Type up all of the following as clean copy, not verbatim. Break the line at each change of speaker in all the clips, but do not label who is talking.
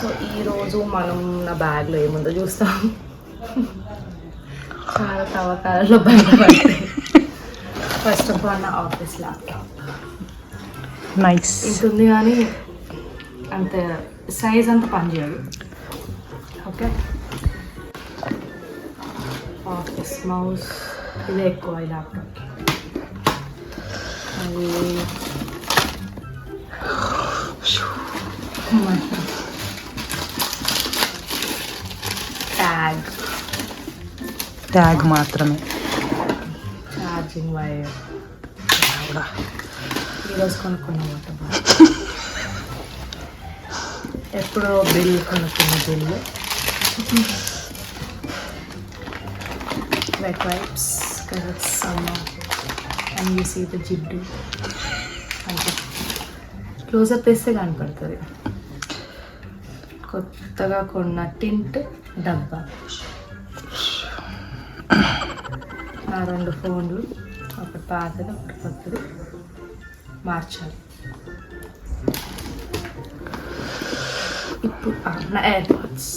So ఈరోజు మనం నా బ్యాగ్లో ఏముందో చూస్తాం. చాలా తవ్వకాలలో బయటపడతాయి. ఫస్ట్ ఆఫ్ ఆల్ నా ఆఫీస్ ల్యాప్టాప్
నైస్
ఉంటుంది కానీ అంత సైజ్ అంత పనిచేయదు. ఓకే, ఆఫీస్ మౌస్ ఇదే ఎక్కువ ఈ ల్యాప్టాప్కి. అది
ట్యాగ్ మాత్రమే.
ఛార్జింగ్ వైర్ ఈరోజు కొనుక్కున్నమాట. ఎప్పుడో బిల్ కొనుక్కున్న bill. Wet wipes because it's summer and you see the జిడ్డు అంటే క్లోజప్ వేస్తే కనపడుతుంది. కొత్తగా కొన్న టింట్ డబ్బా. నా 2 ఫోన్లు, ఒకటి పాతది ఒకటి కొత్తది, మార్చాలి. ఇప్పుడు నా ఎయిర్పోర్ట్స్.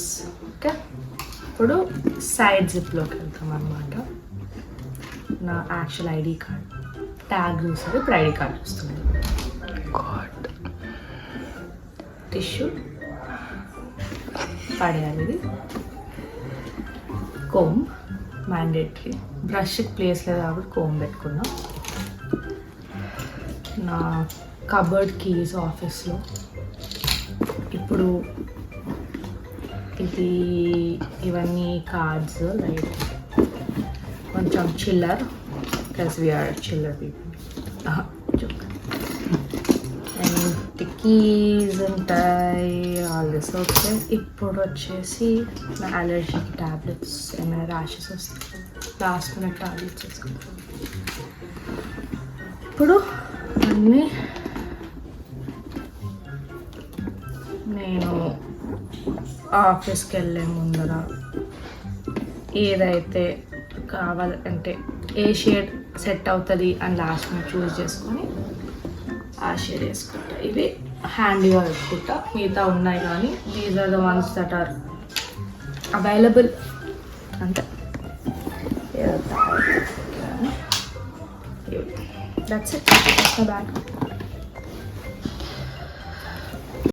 ఓకే, ఇప్పుడు సైడ్ జిప్లోకి వెళ్తాం అన్నమాట. నా యాక్చువల్ ఐడి కార్డ్ ట్యాగ్ చూస్తుంది, ఇప్పుడు ఐడి కార్డ్ వస్తుంది. టిష్యూ పడేయాలి. ఇది కోమ్ మ్యాండేటరీ. బ్రష్కి ప్లేస్ లేదు కాబట్టి కోమ్ పెట్టుకున్నాం. నా కబర్డ్ కీస్ ఆఫీస్లో. ఇప్పుడు ఇవన్నీ కార్డ్స్, లైక్ కొంచెం chiller because we are chiller people. And keys ఉంటాయి ఆల్ దిస్. ఓకే, ఇప్పుడు వచ్చేసి నా అలర్జీకి ట్యాబ్లెట్స్. ఏమైనా ర్యాషెస్ వస్తాయి, లాస్ట్ మినిట్ ట్యాబ్లెట్స్ వేసుకుంటాను. ఇప్పుడు అన్నీ నేను ఆఫీస్కి వెళ్ళే ముందర ఏదైతే కావాలంటే ఏ షేడ్ సెట్ అవుతుంది అని లాస్ట్ మినిట్ చూస్ చేసుకొని ఆ షేడ్ వేసుకుంటా. ఇవి హ్యాండీగా పెట్టుకుంటా. మిగతా ఉన్నాయి కానీ these are the ones that are available. అంటే దట్స్ ఇట్. బ్యాగ్.